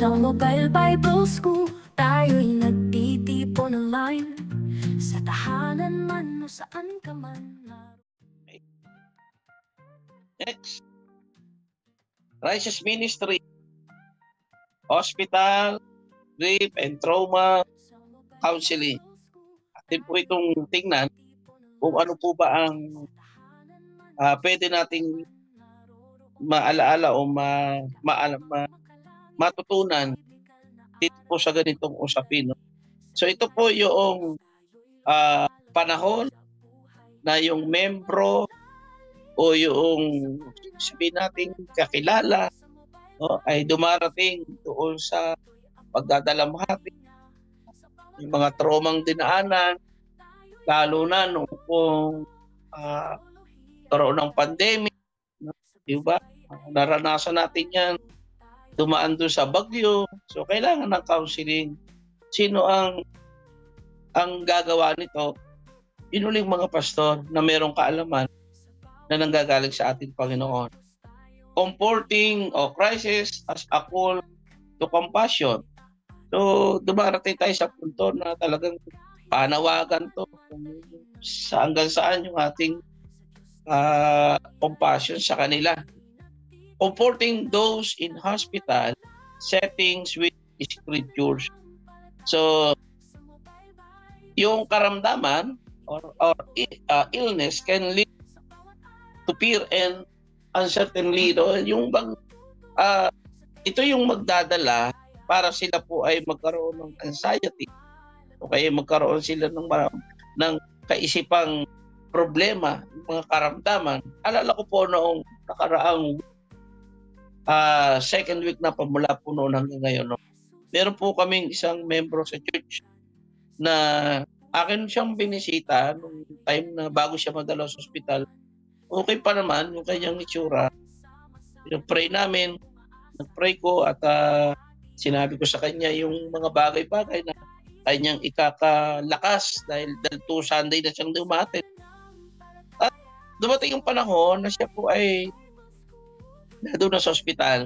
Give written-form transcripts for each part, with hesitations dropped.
Sa Mobile Bible School, tayo'y nagtitipon online. Sa tahanan man o saan ka man. Next, Crisis Ministry, Hospital, Grief and Trauma Counseling. Atin po itong tingnan kung ano po ba ang pwede nating maalaala o matutunan dito po sa ganitong usapin. No? So ito po yung panahon na yung membro o yung sabihin nating kakilala, no, ay dumarating doon sa pagdadalamhati, yung mga traumang dinaanan, lalo na nung kung karoon ng pandemic, no, diba? Naranasan natin yan, dumaan doon sa bagyo, so kailangan ng counseling. Sino ang gagawa nito? Inuling mga pastor na mayroong kaalaman na nanggagaling sa ating Panginoon. Comforting o crisis as a call to compassion. So, dumarating tayo sa punto na talagang panawagan to kung hanggang saan yung ating compassion sa kanila. Comforting those in hospital settings with scriptures. So, yung karamdaman or illness can lead to fear and uncertainty. No? Yung ito yung magdadala para sila po ay magkaroon ng anxiety o kaya magkaroon sila ng kaisipang problema, mga karamdaman. Alala ko po noong nakaraang second week na pamula po noon hanggang ngayon. No? Meron po kaming isang membro sa church na akin siyang binisita nung time na bago siya madala sa ospital. Okay pa naman yung kanyang itsura. Pray namin, nag-pray ko at sinabi ko sa kanya yung mga bagay-bagay na kanyang ikakalakas dahil 2 Sunday na siyang dumating. At dumating yung panahon na siya po ay nadoon na sa ospital.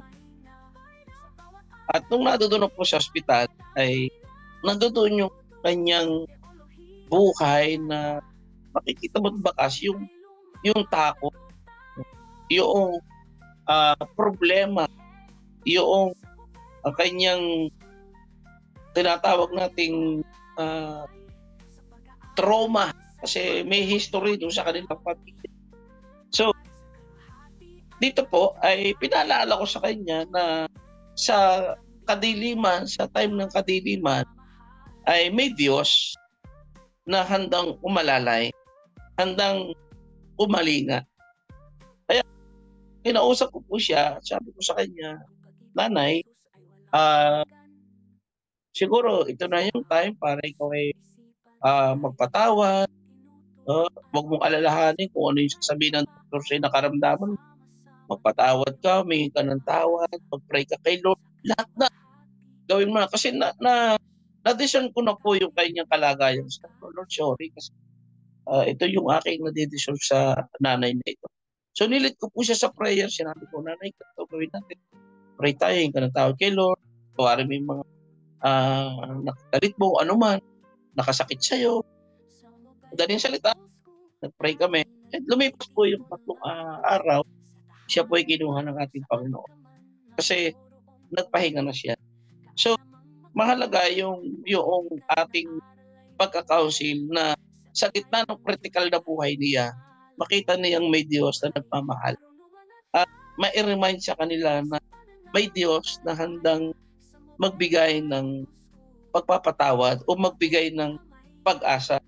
At nung nadoon po sa ospital ay nandoon yung kanyang buhay na makikita mo't bakas yung takot, yung problema, yung kanyang tinatawag nating trauma kasi may history doon sa kanilang pamilya. So, dito po ay pinaalala ko sa kanya na sa kadiliman, sa time ng kadiliman, ay may Diyos na handang umalalay, handang umalinga. Kaya kinausap ko po siya, sabi ko sa kanya, Nanay, siguro ito na yung time para ikaw ay magpatawad. Huwag mong alalahanin kung ano yung sasabihin ng doktor sa'yo na karamdaman. Magpatawad ka, humingi ka ng tawad, mag-pray ka kay Lord. Lahat na gawin mo na. Kasi na-discern ko na po yung kanyang kalagayan. Lord, sorry kasi ito yung aking nadidissolve sa nanay na ito. So nilit ko po siya sa prayer. Sinabi ko, Nanay, ito gawin natin. Pray tayo, yung ka ng tawad kay Lord. Kuwari may mga nakatalit mo, ano man, nakasakit sa'yo. Daling salita, nag-pray kami. At lumipas po yung 3 araw, siya po ay kinuha ng ating Panginoon. Kasi nagpahinga na siya. So, mahalaga yung ating pagkakausil na sa gitna ng critical na buhay niya, makita niyang may Diyos na nagmamahal. At ma-remind sa kanila na may Diyos na handang magbigay ng pagpapatawad o magbigay ng pag-asa.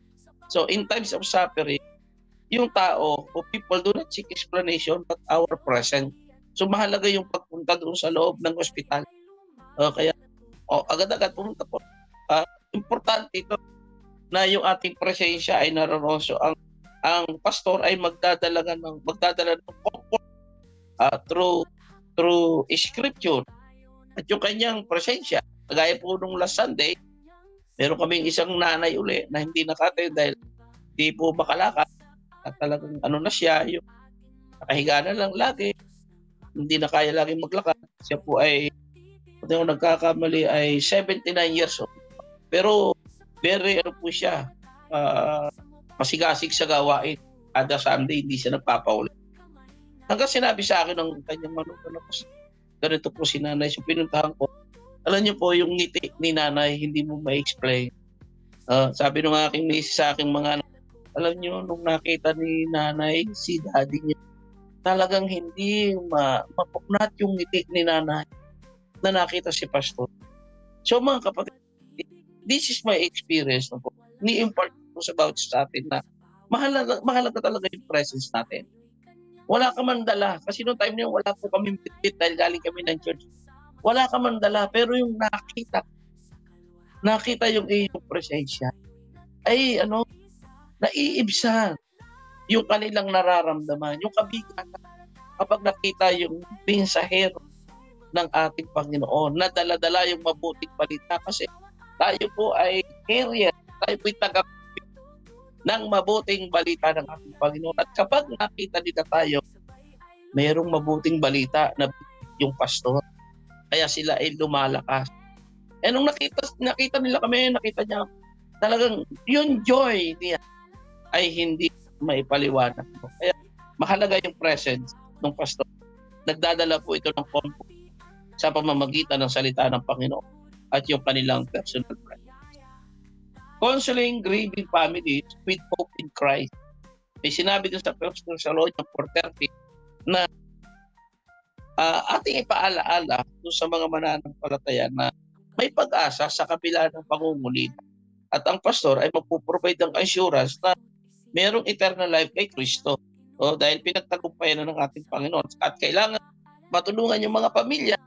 So, in times of suffering, yung tao o people do not seek explanation but our present. So, mahalaga yung pagpunta doon sa loob ng ospital. Kaya, agad-agad pumunta po. Importante ito na yung ating presensya ay naroon. So, ang pastor ay magdadala ng comfort through scripture. At yung kanyang presensya, kagaya po nung last Sunday, meron kaming isang nanay uli na hindi nakatay dahil hindi po makalakad. At talagang na siya, yung nakahiga na lang lagi, hindi na kaya laging maglakad. Siya po ay hindi ako nagkakamali, ay 79 years old. Pero very ano po siya, masigasig sa gawain. Kada Sunday, hindi siya nagpapaulit. Hanggang sinabi sa akin ng kanyang manuno, ganito po si nanay. So pinuntahan ko, alam niyo po, yung ngiti ni nanay, hindi mo ma-explain. Sabi nung aking misis sa aking mga anak, alam niyo, nung nakita ni nanay, si daddy niya, talagang hindi mapuknat yung ngiti ni nanay na nakita si pastor. So mga kapatid, this is my experience. No po. Ni-impart po sa bawat sa atin na mahalaga talaga yung presence natin. Wala ka man dala. Kasi noong time na yun, wala po kami bitbit dahil galing kami ng church. Wala ka man dala. Pero yung nakita yung iyong presensya, ay naiibsan yung kanilang nararamdaman, yung kabigatan. Kapag nakita yung mensahero ng ating Panginoon, na dala-dala yung mabuting balita. Kasi tayo po ay carrier, tayo po ay tagap ng mabuting balita ng ating Panginoon. At kapag nakita nila tayo, mayroong mabuting balita na yung pastor, kaya sila ay lumalakas. Eh nung nakita nila kami, nakita niya, talagang yung joy niya ay hindi maipaliwanag. Kaya mahalaga yung presence ng pastor. Nagdadala po ito ng comfort sa pamamagitan ng salita ng Panginoon at yung kanilang personal presence. Counseling grieving families with hope in Christ. May sinabi din sa 1 Thessalonians 4:30 na ating ipaalaala sa mga mananampalataya na may pag-asa sa kabila ng pangungulila. At ang pastor ay magpo-provide ng assurance na mayroong eternal life kay Kristo. Dahil pinagtagumpayan na ng ating Panginoon. At kailangan matulungan yung mga pamilya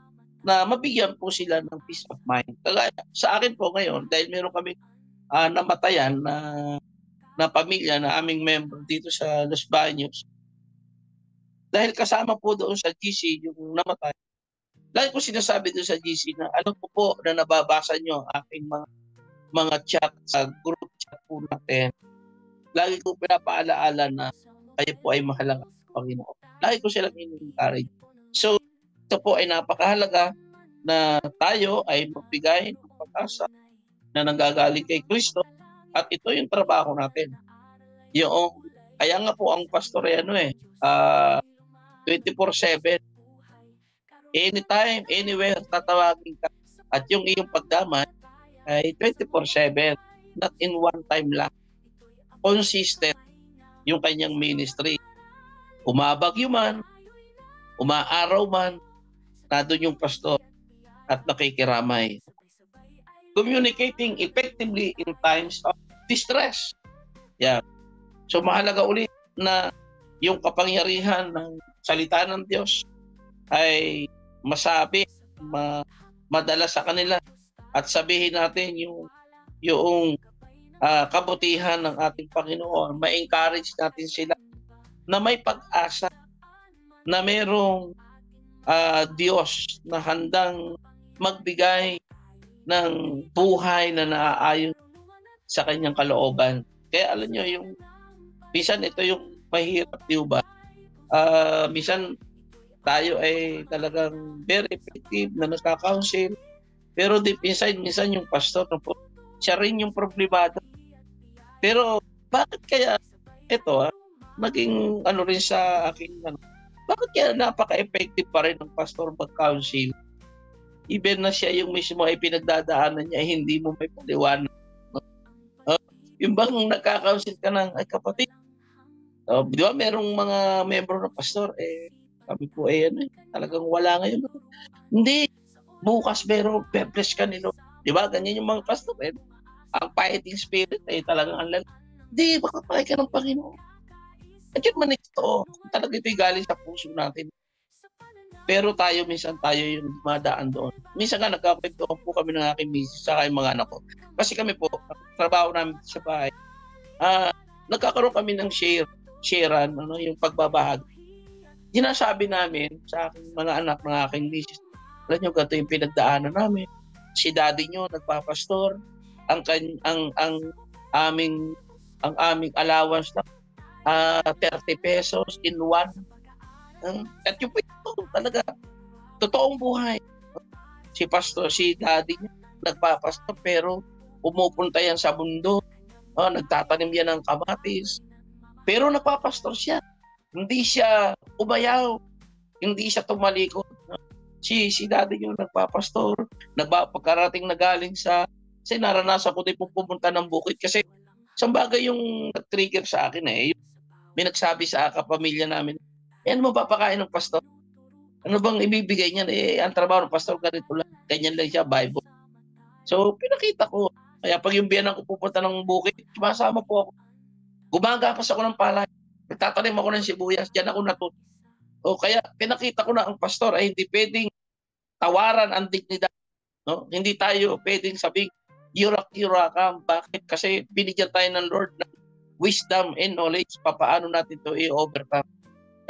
na mabigyan po sila ng peace of mind. Kagaya sa akin po ngayon, dahil meron kami namatayan na pamilya na aming member dito sa Los Baños. Dahil kasama po doon sa GC yung namatay. Lagi ko sinasabi doon sa GC na alam ko po na nababasa nyo ang aking mga chat sa group chat po natin. Lagi ko pinapaalaala na kayo po ay mahalaga sa Panginoon. Lagi ko silang in-encourage. So, ito po ay napakahalaga na tayo ay magbigay ng pag-asa na nanggagaling kay Kristo at ito yung trabaho natin. Kaya nga po ang pastor ay 24/7. Anytime, anywhere, tatawagin ka. At yung iyong pagdamay ay 24/7. Not in one time lang. Consistent yung kanyang ministry. Umabagyo man, umaaraw man, nandun yung pastor at nakikiramay. Communicating effectively in times of distress. Yeah. So mahalaga ulit na yung kapangyarihan ng salita ng Diyos ay masabi, madala sa kanila at sabihin natin yung kabutihan ng ating Panginoon. Ma-encourage natin sila na may pag-asa na mayroong Diyos na handang magbigay ng buhay na naaayon sa kanyang kalooban. Kaya alam nyo, minsan ito yung mahirap, di ba? Minsan tayo ay talagang very effective na nagka-counsel, pero deep inside, minsan yung pastor, siya rin yung problemado. Pero bakit kaya ito, naging rin sa akin, bakit kaya napaka-effective pa rin ng pastor mag-counsel? Even na siya yung mismo ay pinagdadaanan niya, hindi mo may paliwanag. Yung bang nagka-counsel ka ng kapatid, di ba merong mga membro ng pastor, kami po talagang wala ngayon. Hindi, bukas meron, pe-bless ka nilo. Di ba, ganyan yung mga pastor. Ang fighting spirit ay talagang ang hindi, baka pakay ka ng Panginoon. At yun man ito, talaga ito'y galing sa puso natin. Pero minsan tayo yung dumadaan doon. Minsan nga nagkakwentuhan po kami ng aking misis sa yung mga anak ko. Kasi kami po, trabaho namin sa bahay, nagkakaroon kami ng sharean, yung pagbabahagi. Sinasabi namin sa aking mga anak ng aking misis, alam nyo, ganito yung pinagdaanan namin. Si daddy nyo, nagpapastor, ang aming allowance na 30 pesos in one. At yung ito talaga, totoong buhay. si daddy niya, nagpapastor, pero pumupunta yan sa bundok, nagtatanim yan ng kamatis, pero nagpapastor siya. Hindi siya umayaw, hindi siya tumalikod. Si daddy niya nagpapastor, pagkarating na galing kasi naranasan ko din pumunta ng bukid kasi isang bagay yung nag-trigger sa akin may nagsabi sa kapamilya namin, ano mapapakain ng pastor? Ano bang ibibigay niyan? Ang trabaho ng pastor ganito lang, ganyan lang siya, Bible. So, pinakita ko. Kaya pag yung biyanan ko pupunta ng bukid, sumasama po ako. Gumagapas ako ng palay. Nagtatanim ako ng sibuyas. Diyan ako natuto. O kaya pinakita ko na ang pastor ay hindi pwedeng tawaran ang dignidad. No? Hindi tayo pwedeng sabing, yurak-yurakan. Bakit? Kasi binigyan tayo ng Lord ng wisdom and knowledge. Paano natin ito i-overcome.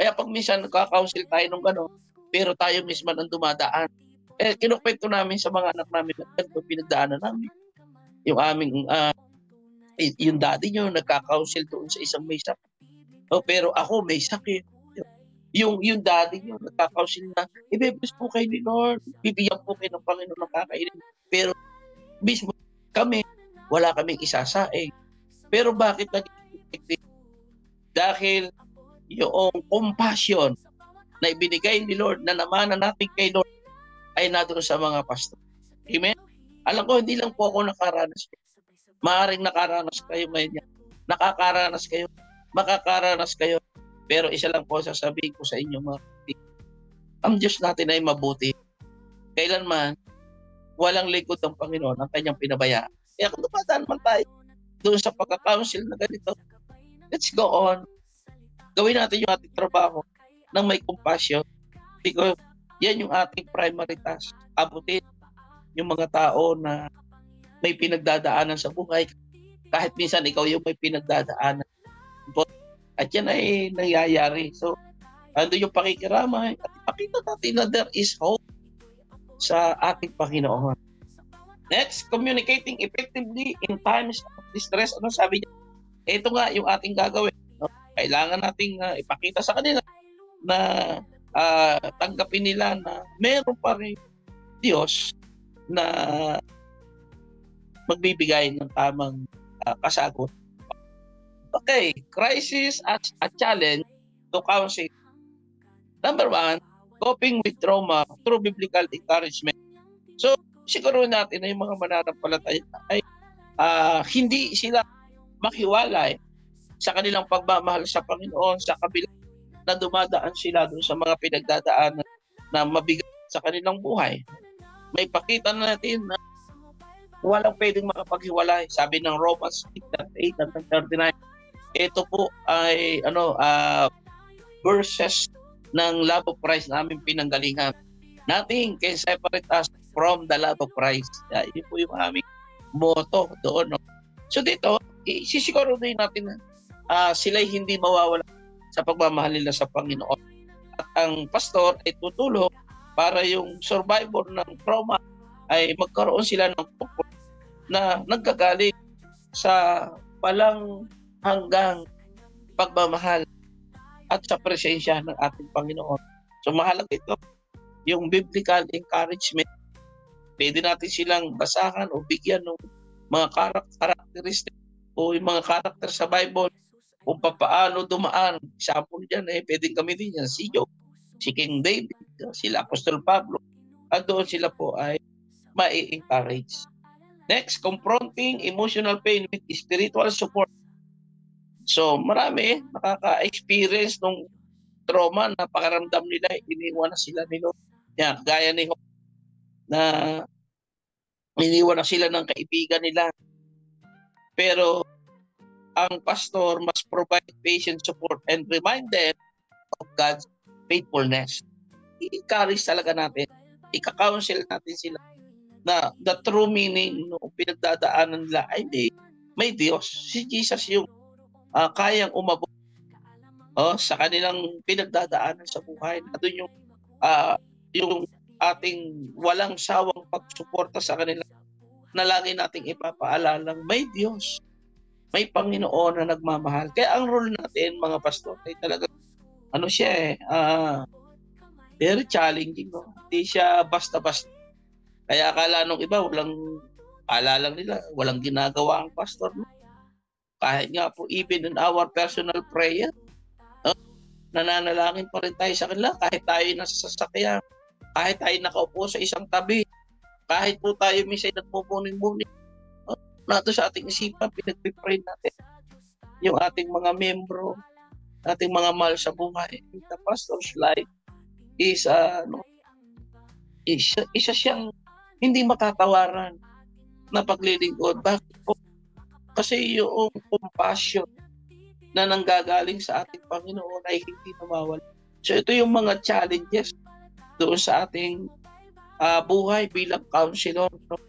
Kaya pag minsan nagka-counsel tayo ng gano'n, pero tayo mismo ang dumadaan. Kinukwento namin sa mga anak namin na pinagdaanan namin. Yung aming, yung daddy nyo, nagka-counsel doon sa isang may sakit. Pero ako may sakit. Yung daddy nyo, nagka-counsel na, ibebes po kayo ni Lord, bibigyan po kayo ng Panginoon ng kakainin. Pero mismo kami, wala kaming isasaing. Pero bakit naging effective? Dahil yung compassion na ibinigay ni Lord, na namanan natin kay Lord, ay nadoon sa mga pastor. Amen? Alam ko, hindi lang po ako nakaranas. Maaring nakaranas kayo ngayon. Nakakaranas kayo. Makakaranas kayo. Pero isa lang po sasabihin ko sa inyo, mga kapatid. Ang Diyos natin ay mabuti. Kailanman, walang likod ng Panginoon ang kanyang pinabayaan. Kaya kung dumadaan man tayo doon sa pagka-counsel na ganito, let's go on. Gawin natin yung ating trabaho ng may compassion, because yan yung ating primary task. Abutin yung mga tao na may pinagdadaanan sa buhay, kahit minsan ikaw yung may pinagdadaanan. At yan ay nangyayari. So, ando yung pakikiramay at ipakita natin na there is hope sa ating Panginoon. Next, communicating effectively in times of distress. Ano sabi niya? Ito nga yung ating gagawin. Kailangan nating ipakita sa kanila na tanggapin nila na meron pa rin Diyos na magbibigay ng tamang kasagot. Okay, crisis as a challenge to counsel. Number 1, coping with trauma through biblical encouragement. So, siguro natin na yung mga mananampalataya ay hindi sila makiwalay sa kanilang pagmamahal sa Panginoon sa kabila na dumadaan sila doon sa mga pinagdadaanan na mabigat sa kanilang buhay. May pakita na natin na walang pwedeng makapaghiwalay. Sabi ng Romans 8:39. Ito po ay verses ng love of Christ na aming pinanggalingan. Nothing can separate us from the love of Christ. Yun po yung aming motto doon. No? So dito, sisiguro din natin na sila'y hindi mawawala sa pagmamahal nila sa Panginoon. At ang pastor ay tutulong para yung survivor ng trauma ay magkaroon sila ng comfort na nagkagaling sa palang hanggang pagmamahal at sa presensya ng ating Panginoon. So mahalaga ito, yung biblical encouragement. Pwede natin silang basahan o bigyan ng mga characteristic o yung mga karakter sa Bible kung paano dumaan. Example dyan, pwedeng gamitin yan. Si Job, si King David, sila Apostol Pablo. At doon sila po ay ma-encourage. Next, confronting emotional pain with spiritual support. So, marami nakaka-experience ng trauma na pakaramdam nila, iniwan na sila ni Lord. Yan, gaya ni Job, na iniwan na sila ng kaibigan nila. Pero, ang pastor must provide patient support and remind them of God's faithfulness. I-encourage talaga natin, ika-counsel natin sila na the true meaning ng pinagdadaanan nila ay may Diyos. Si Jesus yung kayang umabot sa kanilang pinagdadaanan sa buhay. Na doon yung ating walang sawang pagsuporta sa kanila na lagi nating ipapaalalang may Diyos. May Panginoon na nagmamahal. Kaya ang role natin, mga pastor, ay talaga, very challenging. No? Hindi siya basta-basta. Kaya akala nung iba akala lang nila walang ginagawa ang pastor. No? Kahit nga po even in our personal prayer, no? Nananalangin pa rin tayo sa kanila kahit tayo nasa sasakyan, kahit tayo nakaupo sa isang tabi, kahit po tayo minsan nagmumuni-muni, no? Nato sa ating isipan, pinagpipray natin yung ating mga membro, ating mga mahal sa buhay. The pastor's life is isa siyang hindi matatawaran na paglilingkod. Bakit po? Kasi yung compassion na nanggagaling sa ating Panginoon ay hindi nawawala. So ito yung mga challenges doon sa ating buhay bilang counselor. No?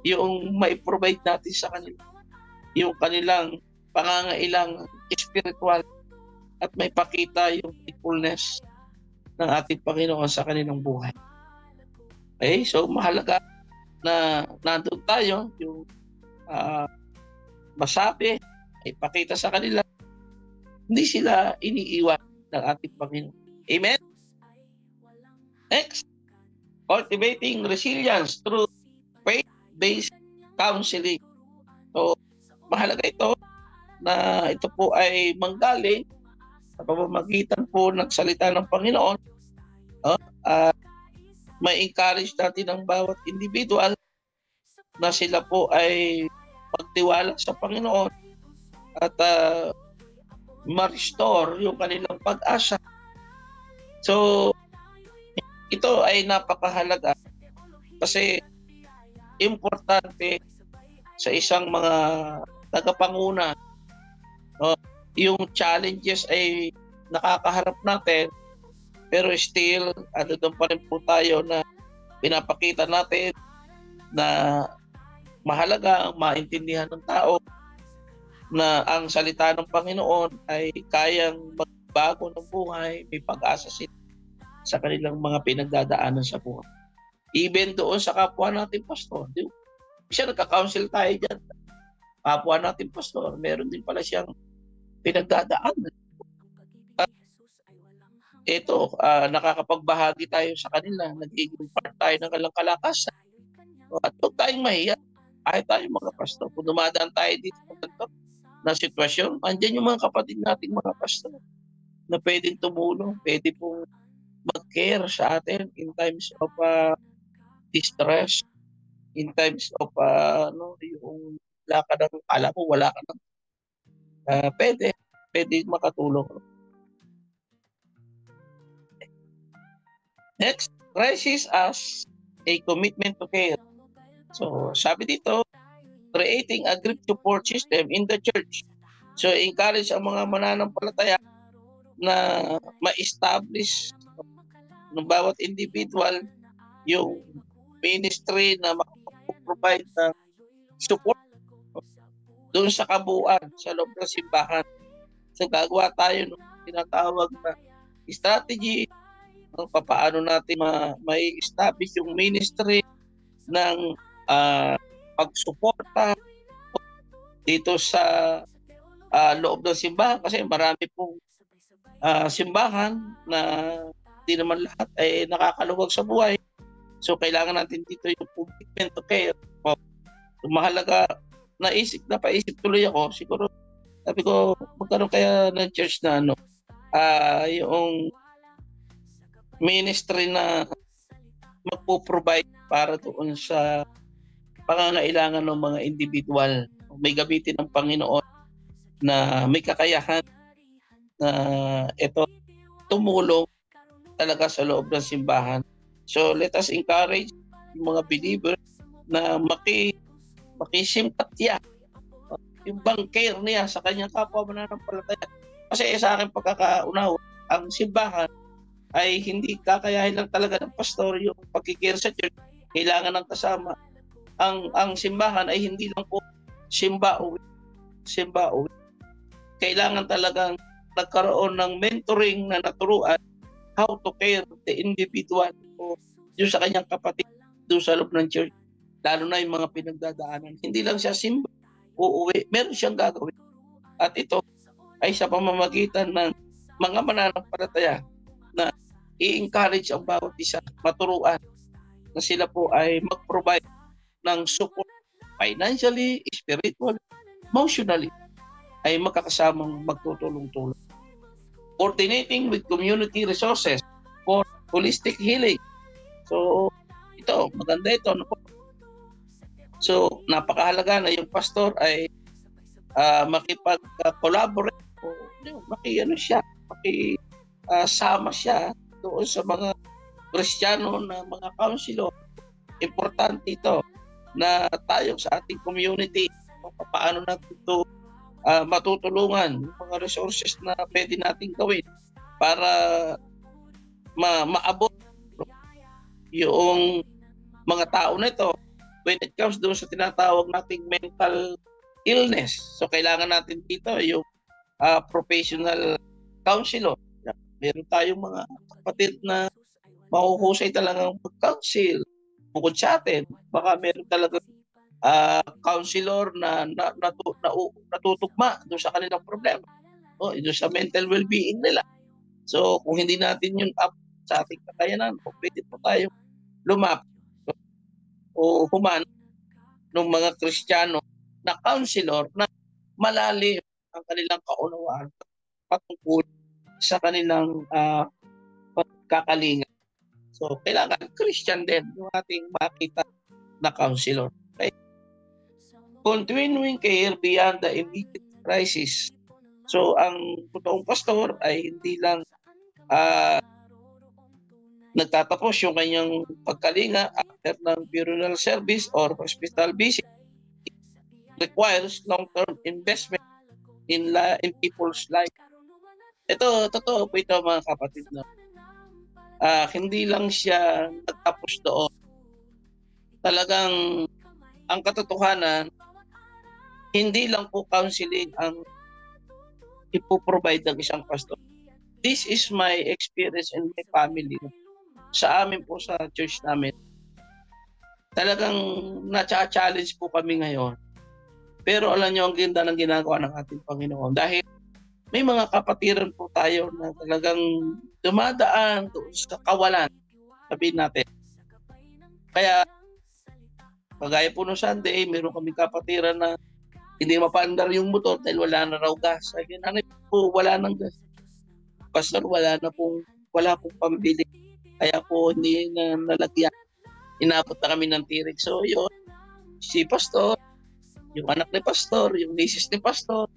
Yung mai-provide natin sa kanila yung kanilang pangangailangan spiritual at may pakita yung faithfulness ng ating Panginoon sa kanilang buhay. Okay? So mahalaga na nandun tayo, yung masabi, ipakita sa kanila, hindi sila iniiwan ng ating Panginoon. Amen? Next, cultivating resilience through faith-based counseling. So, mahalaga ito na ito po ay manggaling sa pamamagitan po ng salita ng Panginoon. May encourage natin ang bawat individual na sila po ay magtiwala sa Panginoon at ma-restore yung kanilang pag-asa. So, ito ay napakahalaga kasi importante sa isang mga tagapanguna. No? Yung challenges ay nakakaharap natin pero still, doon pa rin po tayo na pinapakita natin na mahalaga ang maintindihan ng tao na ang salita ng Panginoon ay kayang magbago ng buhay, may pag-asa sila sa kanilang mga pinagdadaanan sa buhay. Even doon sa kapwa natin pastor, siya nagka-counsel tayo dyan. Kapwa natin pastor, meron din pala siyang pinagdadaanan. Ito, nakakapagbahagi tayo sa kanila, nagiging part tayo ng kanilang kalakasan. At huwag tayong mahiya, kahit tayo mga pastor. Kung dumadaan tayo dito na sitwasyon, andyan yung mga kapatid nating mga pastor na pwedeng tumulong, pwede pong mag-care sa atin in times of distress, in times of yung wala ka ng, alam mo, wala ka ng, pwede makatulong. Next, crisis as a commitment to care. So, sabi dito, creating a grief support system in the church. So, encourage ang mga mananampalataya na ma-establish ng bawat individual yung ministry na mag-provide ng support doon sa kabuuan, sa loob ng simbahan. So, gagawa tayo ng tinatawag na strategy kung paano natin may establish yung ministry ng pagsuporta dito sa loob ng simbahan kasi marami pong simbahan na hindi naman lahat ay nakakaluwag sa buhay. So kailangan natin dito yung commitment to care. So, mahalaga, paisip tuloy ako, siguro sabi ko magkaroon kaya ng church na yung ministry na magpo-provide para doon sa pangangailangan ng mga individual. May gamitin ng Panginoon na may kakayahan na ito tumulong talaga sa loob ng simbahan. So let us encourage yung mga believer na makisimpatya yung care niya sa kanyang kapwa mananampalataya. Kasi sa akin pagkakaunaw, ang simbahan ay hindi kakayahin lang talaga ng pastor yung pagkikare sa church. Kailangan ng kasama. Ang simbahan ay hindi lang po simba uwi. Kailangan talagang nagkaroon ng mentoring na naturuan how to care the individual o yung sa kanyang kapatid doon sa loob ng church. Lalo na yung mga pinagdadaanan. Hindi lang siya simba, uuwi. Meron siyang gagawin. At ito ay sa pamamagitan ng mga mananampalataya na i-encourage ang bawat isa, maturuan na sila po ay mag-provide ng support financially, spiritually, emotionally, ay magkakasamang magtutulong-tulong. Coordinating with community resources for holistic healing. So, ito, maganda ito. Ano po? So, napakahalaga na yung pastor ay makipag-collaborate o makisama siya doon sa mga Kristiyano na mga counselor. Importante ito na tayo sa ating community, paano natin ito matutulungan, yung mga resources na pwede natin gawin para maabot yung mga tao na ito when it comes doon sa tinatawag nating mental illness. So kailangan natin dito yung professional counselor. Meron tayong mga kapatid na mahuhusay talagang mag-counsel. Bukod sa atin, baka meron talagang counselor na natutugma doon sa kanilang problema. O doon sa mental well-being nila. So kung hindi natin yun up sa ating kakayanan, pwede po tayo lumapit o human ng mga Kristiyano na counselor na malalim ang kanilang kaunawaan patungkol sa kanilang pagkakalinga. So, kailangan Christian din yung ating makita na counselor. Okay? Continuing care beyond the immediate crisis. So, ang totoong pastor ay hindi lang nagtatapos yung kanyang pagkalinga after ng funeral service or hospital visit. Requires long-term investment in people's life. Ito, totoo po ito mga kapatid na hindi lang siya nagtapos doon. Talagang ang katotohanan, hindi lang po counseling ang ipoprovide ng isang pastor. This is my experience in my family. Sa amin po sa church namin, talagang na-challenge po kami ngayon. Pero alam niyo ang ganda ng ginagawa ng ating Panginoon. Dahil may mga kapatiran po tayo na talagang dumadaan doon sa kawalan, sabihin natin. Kaya, kagaya po no Sunday, meron kami kapatiran na hindi mapaandar yung motor dahil wala na raw gas. Sabi nanay po, wala nang gas. Pastor, wala pong pambili. Kaya po hindi na nalagyan. Inabot na kami ng tirig. So yun, si Pastor, yung anak ni Pastor, yung misis ni Pastor,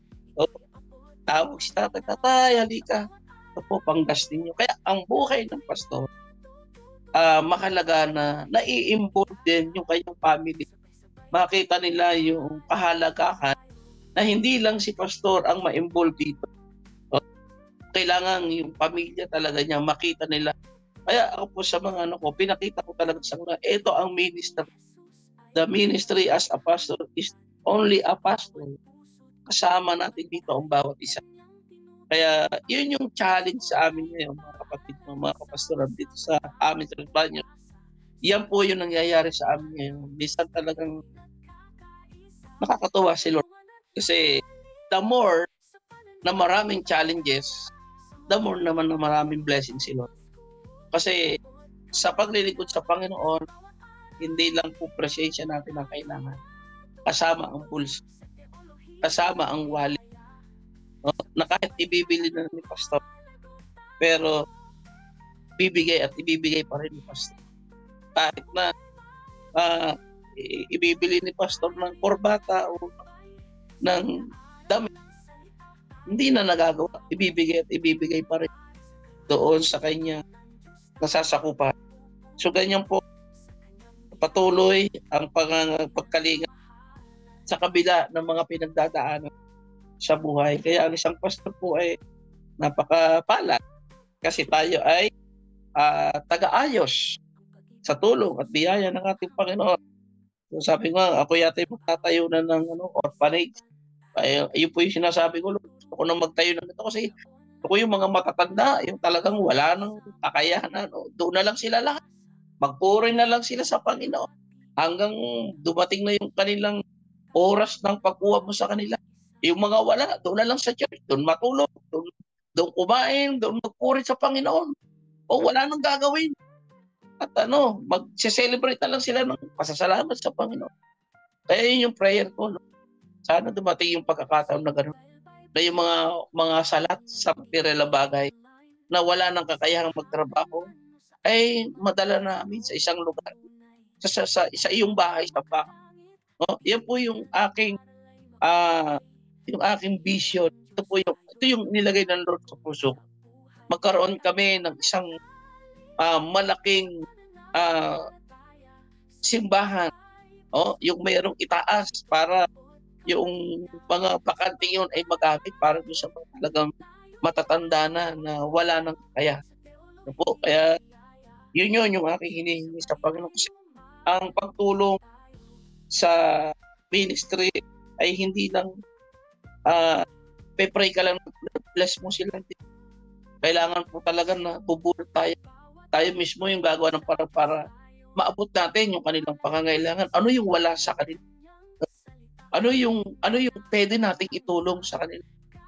tawag si tatay, halika. Ito po, panggas ninyo. Kaya ang buhay ng Pastor, makalaga na nai-involve din yung kanyang family. Makita nila yung kahalagahan na hindi lang si Pastor ang ma-involve dito. So, kailangan yung pamilya talaga niya makita nila. Kaya ako po sa mga pinakita ko talaga sa mga, ito ang ministry. The ministry as a pastor is only a pastor. Kasama natin dito ang bawat isa. Kaya yun yung challenge sa amin ngayon, mga kapatid, mga kapastoran dito sa amin sa Banyo. Yan po yung nangyayari sa amin ngayon. Minsan talagang nakakatuwa si Lord. Kasi the more na maraming challenges, the more naman na maraming blessings si Lord. Kasi sa paglilingkod sa Panginoon, hindi lang po presensya natin ang kailangan. Kasama ang pulse. Kasama ang wallet. No? Na kahit ibibili na ni Pastor, pero ibibigay pa rin ni Pastor. Kahit na ibibili ni Pastor ng korbata o ng damit, hindi na nagagawa. Ibibigay pa rin doon sa kanya nasasakupan. So ganyan po patuloy ang pagkalinga sa kabila ng mga pinagdadaanan sa buhay. Kaya ang isang pastor po ay napakapalad kasi tayo ay taga-ayos sa tulong at biyaya ng ating Panginoon. So sabi ko, ako yata yung magtatayo na ng orphanage. Ayun po yung sinasabi ko, gusto ko na magtayo ng ito kasi ko yung mga matatanda, yung talagang wala nang kakayanan, doon na lang sila lahat. Magpuri na lang sila sa Panginoon hanggang dumating na yung kanilang oras ng pagkuha mo sa kanila. Yung mga wala, doon na lang sa church, doon matulog, doon kumain, doon magpuri sa Panginoon. O wala nang gagawin. at magse-celebrate na lang sila ng pasasalamat sa Panginoon. Kaya yun yung prayer ko, no? Sana dumating yung pagkakataon na gano'n, na yung mga salat sa pirela bagay na wala ng kakayahang magtrabaho ay madala namin sa isang lugar, sa iyong bahay, sa bahay. No? Yan po yung aking vision. Ito yung nilagay ng Lord sa puso. Magkaroon kami ng isang malaking simbahan, yung mayroong itaas para yung mga bakante yun ay magamit para doon sa mga talagang matatanda na wala nang kaya. Kaya yun yung aking hinihingi sa Panginoon. Kasi ang pagtulong sa ministry ay hindi lang pe-pray ka lang, bless mo sila. Kailangan po talaga na bubulot tayo. Tayo mismo yung gagawa ng para maabot natin yung kanilang pangangailangan. Ano yung wala sa kanila? Ano yung pwede nating itulong sa kanila?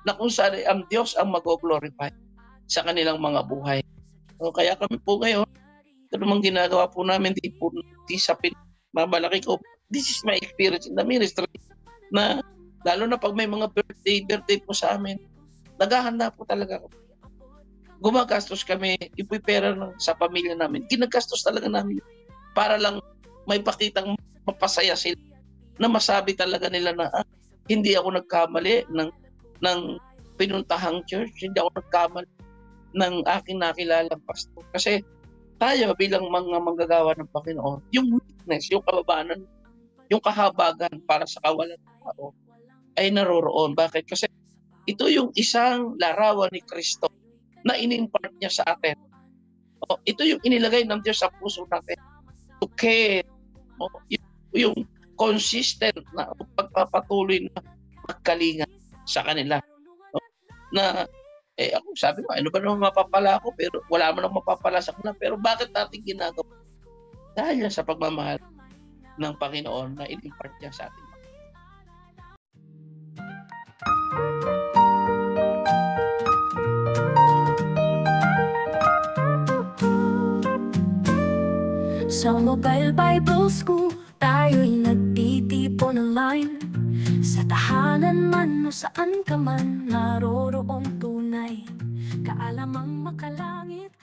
Na kung saan ang Diyos ang mag-glorify sa kanilang mga buhay. Kaya kami po ngayon, ito namang ginagawa po namin, di sa mamalaki ko. This is my experience in the ministry, na lalo na pag may mga birthday po sa amin, naghahanda po talaga ako. Gumagastos kami, ipipera sa pamilya namin. Ginagastos talaga namin para lang may pakitang mapasaya sila, na masabi talaga nila na hindi ako nagkamali ng pinuntahang church, hindi ako nagkamali ng aking nakilalang pastor. Kasi tayo bilang mga manggagawa ng Panginoon, yung weakness, yung kababanan, yung kahabagan para sa kawalan ng tao ay naroroon. Bakit? Kasi ito yung isang larawan ni Kristo na in-impart niya sa atin. Ito yung inilagay ng Diyos sa puso natin. To care. Yung consistent na pagpapatuloy na pagkalinga sa kanila. Na ako sabi ko, ano ba naman mapapala ako, pero wala man akong mapapala sa kanila. Pero bakit natin ginagawa? Dahil yan sa pagmamahal ng Panginoon na in-impart niya sa atin. Sa Mobile Bible School, tayo'y nagtitipon online. Sa tahanan man o saan ka man, naroroong tunay kaalamang makalangit.